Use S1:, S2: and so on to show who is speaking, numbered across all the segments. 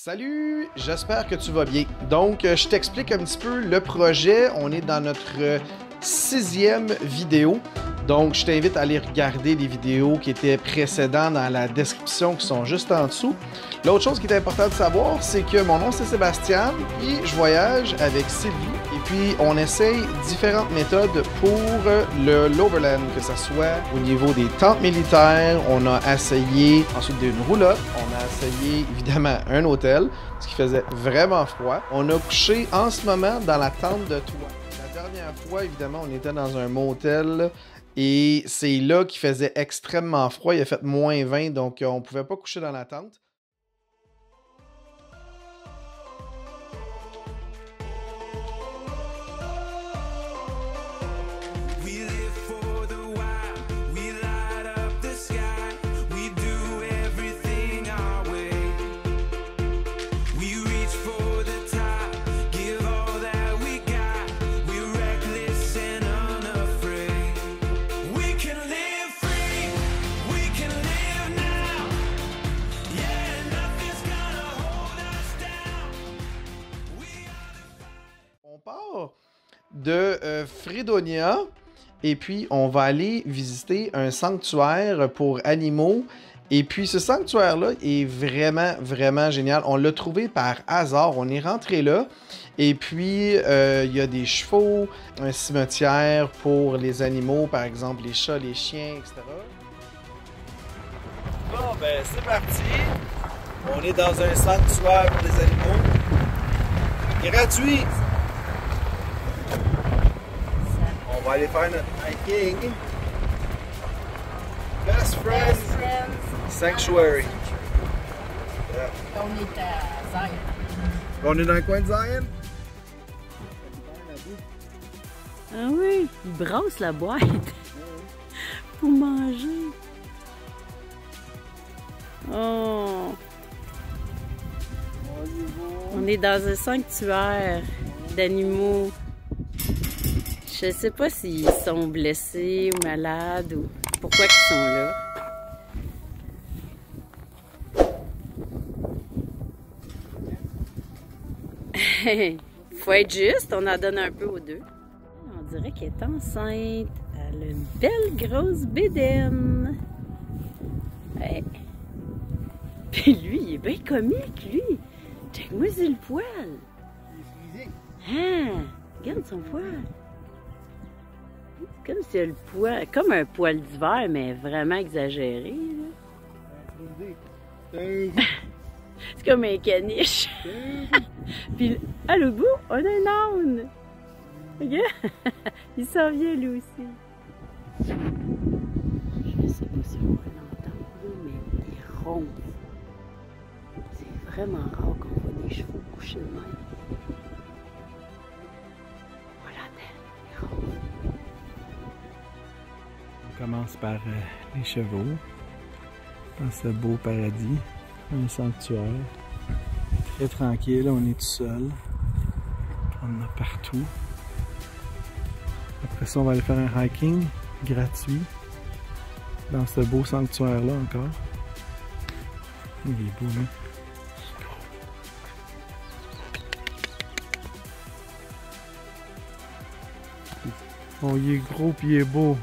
S1: Salut, j'espère que tu vas bien. Donc, je t'explique un petit peu le projet. On est dans notre 6e vidéo. Donc, je t'invite à aller regarder les vidéos qui étaient précédentes dans la description, qui sont juste en dessous. L'autre chose qui est importante de savoir, c'est que mon nom c'est Sébastien et je voyage avec Sylvie. Et puis, on essaye différentes méthodes pour l'Overland, que ce soit au niveau des tentes militaires. On a essayé ensuite d'une roulotte. On a essayé évidemment un hôtel, ce qui faisait vraiment froid. On a couché en ce moment dans la tente de toit. La dernière fois, évidemment, on était dans un motel. Et c'est là qu'il faisait extrêmement froid. Il a fait moins 20, donc on ne pouvait pas coucher dans la tente. On part de Fredonia et puis on va aller visiter un sanctuaire pour animaux. Et puis ce sanctuaire-là est vraiment génial. On l'a trouvé par hasard. On est rentré là. Et puis il y a des chevaux, un cimetière pour les animaux, par exemple les chats, les chiens, etc. Bon, ben c'est parti. On est dans un sanctuaire pour les animaux. Gratuit. On va aller faire notre hiking. Best Friend Sanctuary. Yeah.
S2: On est à Zion.
S1: On est dans le coin de Zion?
S2: Ah oui, il brasse la boîte pour manger. Oh. On est dans un sanctuaire d'animaux. Je sais pas s'ils sont blessés ou malades ou pourquoi ils sont là. Faut être juste, on en donne un peu aux deux. On dirait qu'elle est enceinte. Elle a une belle grosse bédaine. Ouais. Puis lui, il est bien comique, lui. Check-moi c'est le poil. Hein? Regarde son poil. C'est comme si le poil, comme un poil d'hiver, mais vraiment exagéré. C'est comme un caniche. Puis à l'autre bout, on a un âne. Regarde, il s'en vient lui aussi. Je sais pas si on va l'entendre, mais il ronfle. C'est vraiment rare qu'on voit des chevaux coucher de même. Voilà, il ronfle.
S3: On commence par les chevaux, dans ce beau paradis, un sanctuaire. Très tranquille, on est tout seul. On en a partout. Après ça, on va aller faire un hiking gratuit dans ce beau sanctuaire-là encore. Il est beau, hein? Oh, il est gros puis il est beau.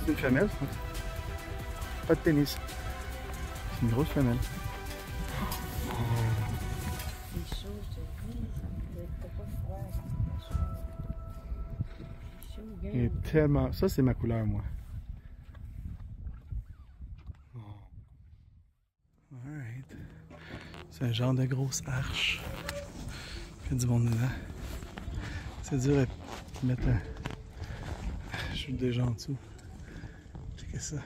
S3: C'est une femelle, ça? Pas de pénis. C'est une grosse femelle.
S2: C'est chaud, je te dis. T'as pas froid. C'est chaud, bien.
S3: Il est tellement... Ça, c'est ma couleur, moi. Alright. C'est un genre de grosse arche. Il y a du monde dedans. C'est dur à mettre un... Je suis déjà en dessous. Checkez ça.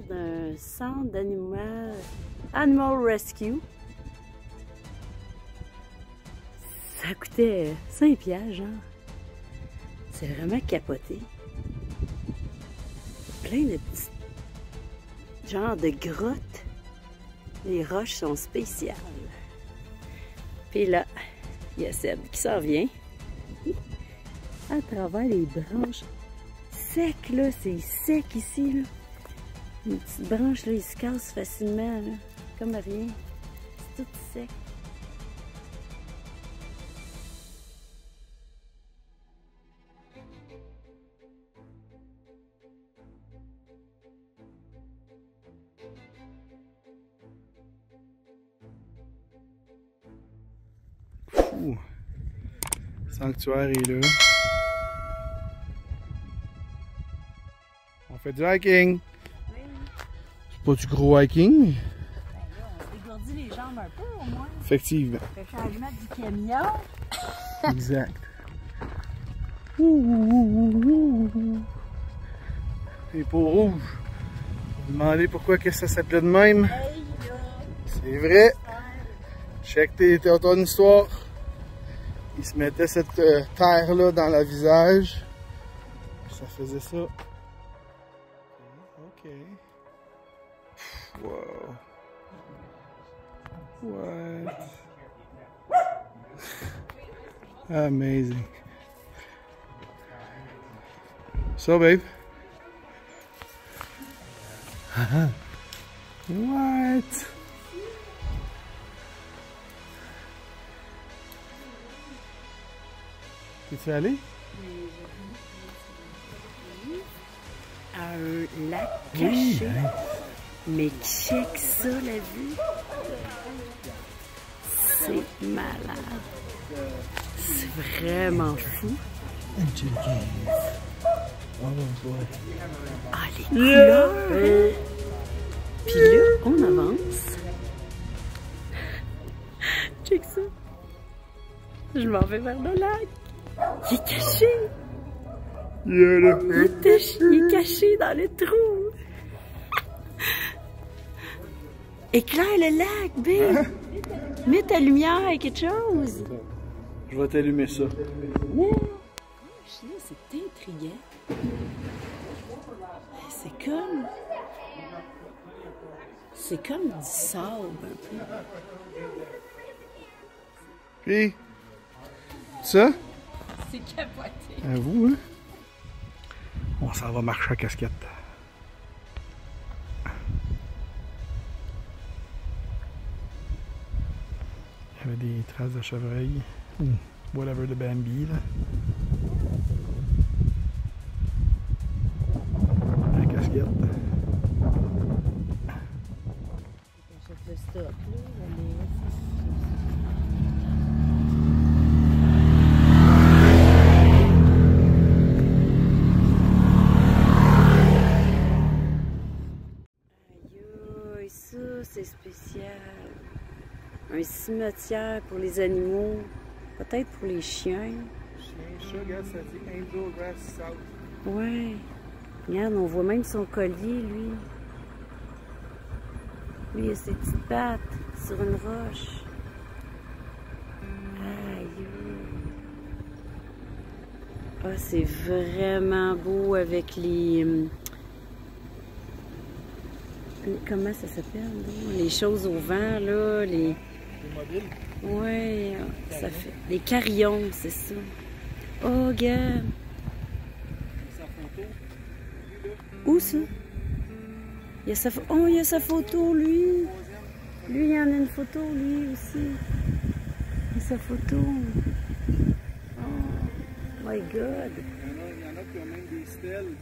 S2: d'un centre d'animal Animal Rescue. Ça coûtait 5 $, genre. C'est vraiment capoté. Plein de petits genre de grottes. Les roches sont spéciales. Puis là, il y a Seb qui s'en vient. À travers les branches secs, là. C'est sec ici, là. Les petites branches, là, ils se cassent facilement, là. Comme rien. C'est tout sec.
S3: Ouh. Le sanctuaire est là. On fait du hiking.
S2: Oui.
S3: C'est pas du gros hiking, mais...
S2: Ben là, on dégourdit les jambes un peu au moins.
S3: Effectivement.
S2: Le changement du camion.
S3: Exact. Ouh. Les peaux rouges. Vous vous demandez pourquoi que ça s'appelait de même?
S2: Hey, là.
S3: C'est vrai. Check ton histoire. Il se mettait cette terre-là dans le visage. Puis ça faisait ça. Ok. Wow. What? Amazing. So, babe. What? T'es-tu allé?
S2: Un lac caché. Mais check ça, la vue. C'est malade. C'est vraiment fou. Ah, les couleurs! Hein? Puis là, on avance. Check ça. Je m'en vais vers le lac. Il est caché. Il est caché dans le trou. Éclaire le lac, babe. Mets ta lumière et quelque chose.
S3: Je vais t'allumer ça.
S2: C'est intriguant. C'est comme du sable un peu.
S3: Puis, ça?
S2: C'est capoté.
S3: À vous, hein? On s'en va marcher à casquette. Il y avait des traces de chevreuil. Ou whatever de Bambi, là. La casquette.
S2: Le stop, là. Aïe, ça, c'est spécial. Un cimetière pour les animaux, peut-être pour les chiens.
S3: Chien, chat, regarde, ça dit Angel Rest South.
S2: Ouais. Regarde, on voit même son collier, lui. Lui, il a ses petites pattes sur une roche. Aïe. Ah, c'est vraiment beau avec les... Comment ça s'appelle, là? Les choses au vent, là, les...
S3: mobiles?
S2: Ouais, ça fait... Les carillons, c'est ça. Oh, regarde!
S3: Sa photo.
S2: Où ça? Il y a sa... Oh, il y a sa photo, lui! Lui, il y en a une photo, lui aussi. Il y a sa photo. Oh, my God!
S3: Il y en a qui ont même des stèles.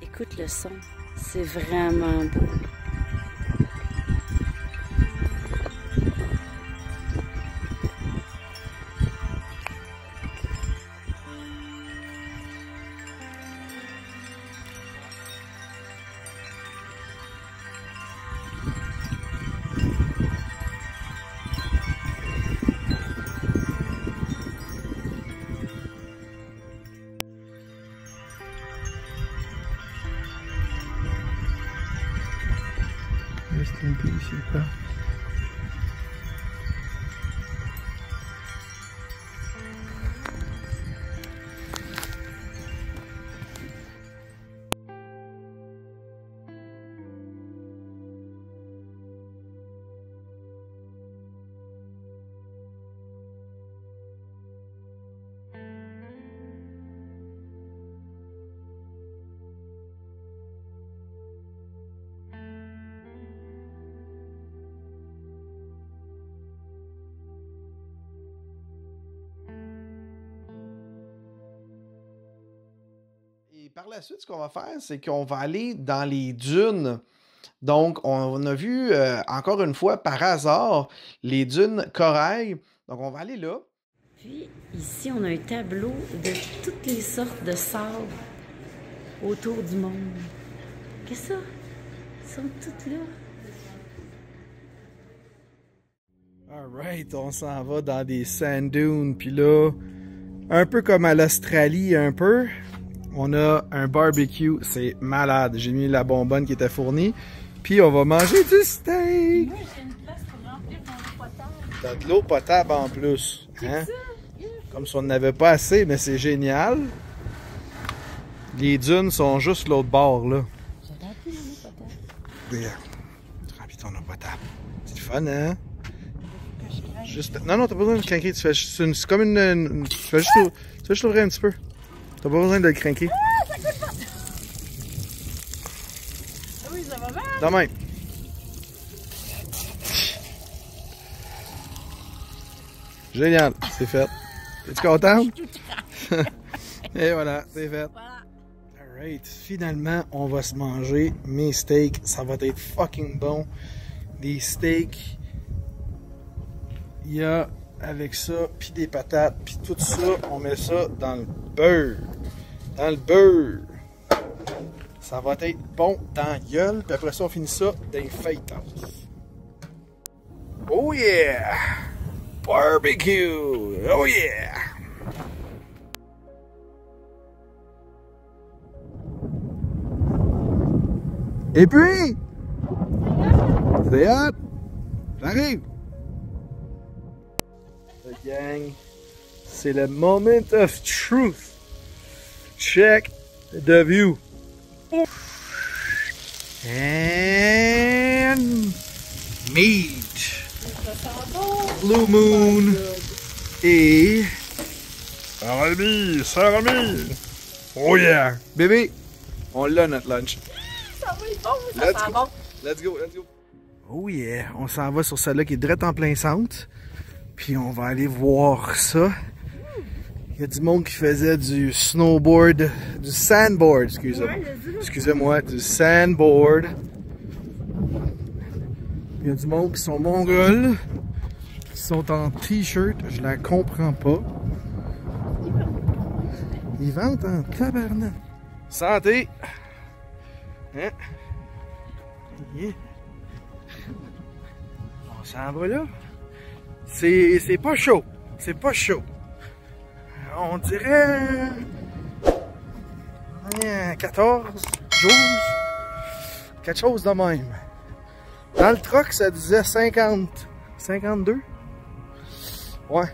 S2: Écoute le son, c'est vraiment beau.
S3: Rest in peace, il part.
S1: Et par la suite, ce qu'on va faire, c'est qu'on va aller dans les dunes. Donc, on a vu, encore une fois, par hasard, les dunes Corail. Donc, on va aller là.
S2: Puis, ici, on a un tableau de toutes les sortes de sable autour du monde. Qu'est-ce que ça? Ils sont toutes là.
S3: Alright, on s'en va dans des sand dunes. Puis là, un peu comme à l'Australie, un peu, on a un barbecue. C'est malade. J'ai mis la bonbonne qui était fournie. Puis on va manger du steak.
S2: Moi, j'ai une place pour remplir mon eau potable.
S3: T'as de l'eau potable en plus. Hein? Comme si on n'avait pas assez, mais c'est génial. Les dunes sont juste l'autre bord, là.
S2: J'ai rempli mon eau potable.
S3: Bien. Tu remplis ton eau potable. C'est fun, hein? Juste... Non, t'as pas besoin de craquer. C'est comme une... Tu fais juste l'ouvrir un petit peu. T'as pas besoin de le craquer.
S2: Ah, ça coûte pas! Oui, ça va mal.
S3: De même. Génial, c'est fait. Es-tu content? Et voilà, c'est fait.
S2: Voilà.
S3: Alright, finalement, on va se manger mes steaks. Ça va être fucking bon. Des steaks. Il y a avec ça, puis des patates, puis tout ça, on met ça dans le beurre. Dans le beurre. Ça va être bon dans la gueule, puis après ça, on finit ça dans les fajitas. Oh yeah! Barbecue! Oh yeah! Et puis, c'est hot! J'arrive! Le gang, c'est le moment of truth. Check the view. And meat. Blue Moon et Sarah Ami. Oh yeah! Bébé, on l'a notre lunch.
S2: Ça va être bon, ça sent bon.
S3: Let's go, let's go. Oh yeah, on s'en va sur celle-là qui est direct en plein centre. Puis on va aller voir ça. Il y a du monde qui faisait du snowboard, du sandboard, excusez-moi, du sandboard. Il y a du monde qui sont mongols, qui sont en t-shirt, je la comprends pas. Ils vendent en tabarnak. Santé! Hein? Yeah. On s'en va là. C'est pas chaud. C'est pas chaud. On dirait 14, 12, quelque chose de même. Dans le truck, ça disait 50, 52. Ouais.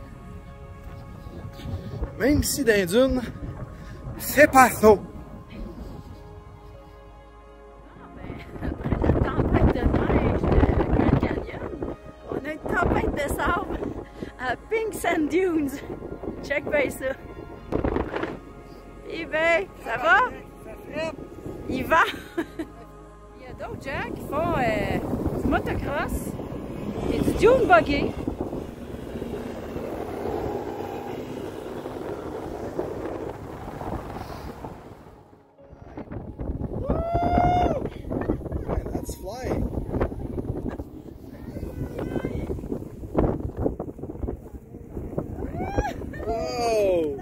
S3: Même si dans les dunes, c'est pas ça.
S2: De sable à Pink Sand Dunes. Check bien ça. Eh ben, ça va? Il va. Il y a d'autres gens qui font du motocross et du dune buggy.
S3: That's flying. Whoa!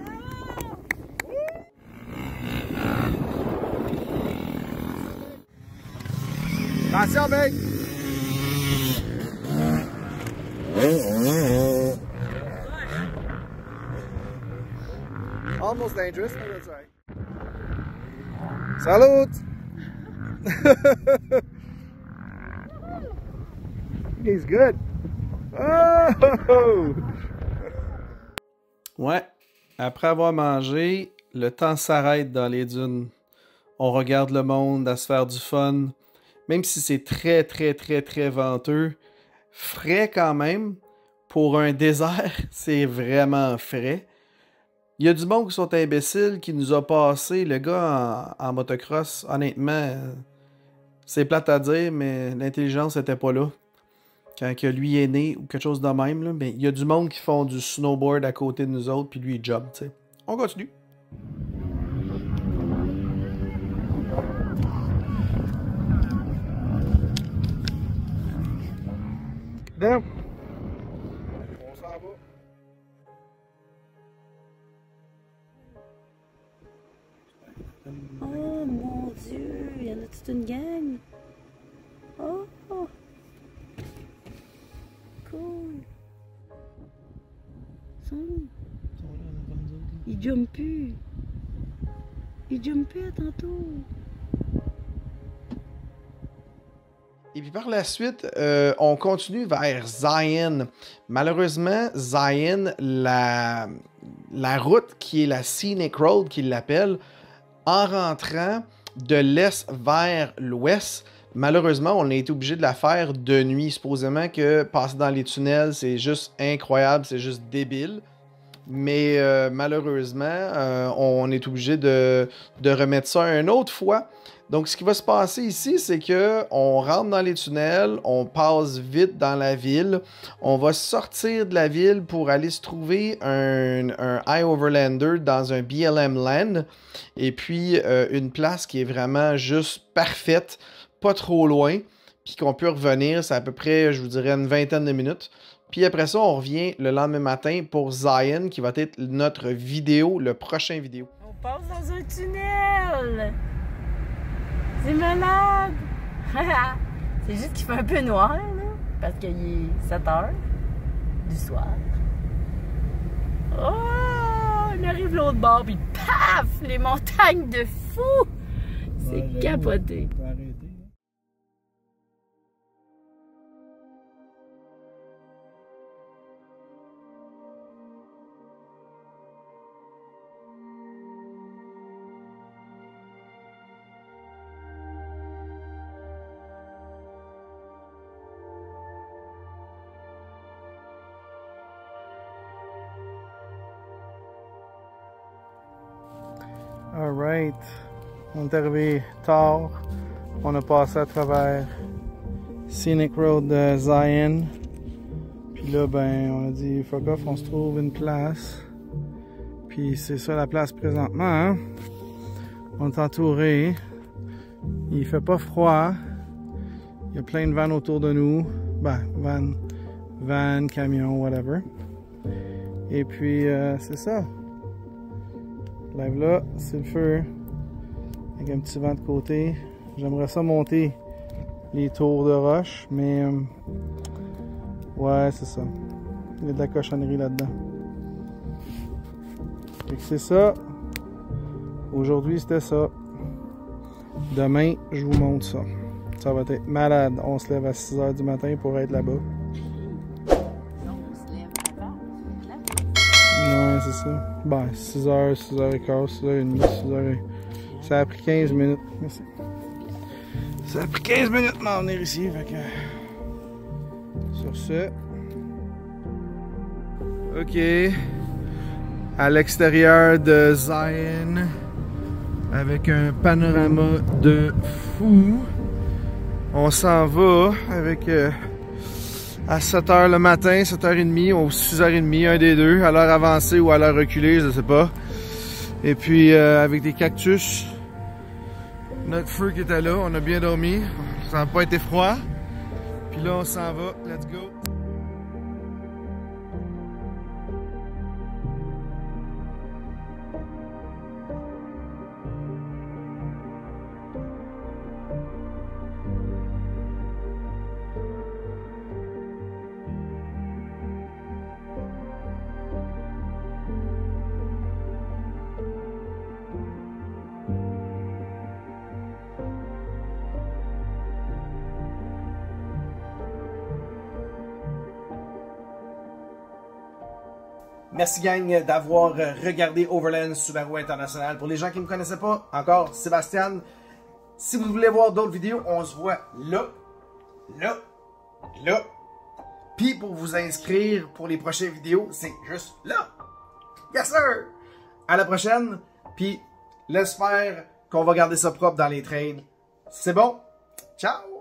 S3: Attention, mec! Almost dangerous, but that's right. Salut! He's good. Oh! Ouais, après avoir mangé, le temps s'arrête dans les dunes. On regarde le monde à se faire du fun. Même si c'est très, très, très, très venteux, frais quand même. Pour un désert, c'est vraiment frais. Il y a du monde qui sont imbéciles, qui nous a passé. Le gars en motocross, honnêtement, c'est plate à dire, mais l'intelligence n'était pas là. Quand que lui est né ou quelque chose de même, là, ben, il y a du monde qui font du snowboard à côté de nous autres, puis lui il jump, tu sais. On continue. Là. On s'en va.
S2: Oh mon Dieu, il y en a toute une gang. Oh, oh. Cool. Il jump plus. Il jump plus à tantôt.
S1: Et puis par la suite, on continue vers Zion. Malheureusement, Zion, la route qui est la Scenic Road, qu'ils l'appellent, en rentrant de l'est vers l'ouest, malheureusement, on a été obligé de la faire de nuit. Supposément que passer dans les tunnels, c'est juste incroyable, c'est juste débile. Mais malheureusement, on est obligé de remettre ça une autre fois. Donc, ce qui va se passer ici, c'est que on rentre dans les tunnels, on passe vite dans la ville, on va sortir de la ville pour aller se trouver un High Overlander dans un BLM Land, et puis une place qui est vraiment juste parfaite, pas trop loin, puis qu'on peut revenir, c'est à peu près, je vous dirais, une vingtaine de minutes. Puis après ça, on revient le lendemain matin pour Zion, qui va être notre vidéo, le prochain vidéo.
S2: On passe dans un tunnel! C'est malade! C'est juste qu'il fait un peu noir, là, parce qu'il est 7 h du soir. Oh! On arrive l'autre bord, puis paf! Les montagnes de fou! C'est capoté.
S3: Alright, on est arrivé tard, on a passé à travers Scenic Road de Zion, puis là ben on a dit fuck off, on se trouve une place, puis c'est ça la place présentement, hein? On est entouré, il fait pas froid, il y a plein de vannes autour de nous, ben van, camion, whatever, et puis c'est ça. Live là, c'est le feu avec un petit vent de côté. J'aimerais ça monter les tours de roche, mais ouais, c'est ça. Il y a de la cochonnerie là-dedans. Fait que c'est ça. Aujourd'hui, c'était ça. Demain, je vous montre ça. Ça va être malade. On se lève à 6 h du matin pour être là-bas. Ouais, c'est ça. Ben, 6 h, 6 h 15, 6 h 30, 6 h. Ça a pris 15 minutes. Merci. Ça a pris 15 minutes de m'en venir ici. Fait que. Sur ce. Ok. À l'extérieur de Zion. Avec un panorama de fou. On s'en va avec. À 7 h le matin, 7 h 30 ou 6 h 30, un des deux, à l'heure avancée ou à l'heure reculée, je sais pas. Et puis avec des cactus, notre feu qui était là, on a bien dormi, ça n'a pas été froid. Puis là on s'en va, let's go.
S1: Merci gang d'avoir regardé Overland Subaru International. Pour les gens qui ne me connaissaient pas, encore Sébastien. Si vous voulez voir d'autres vidéos, on se voit là, là, là. Puis pour vous inscrire pour les prochaines vidéos, c'est juste là. Yes sir! À la prochaine. Puis j'espère qu'on va garder ça propre dans les trails. C'est bon? Ciao!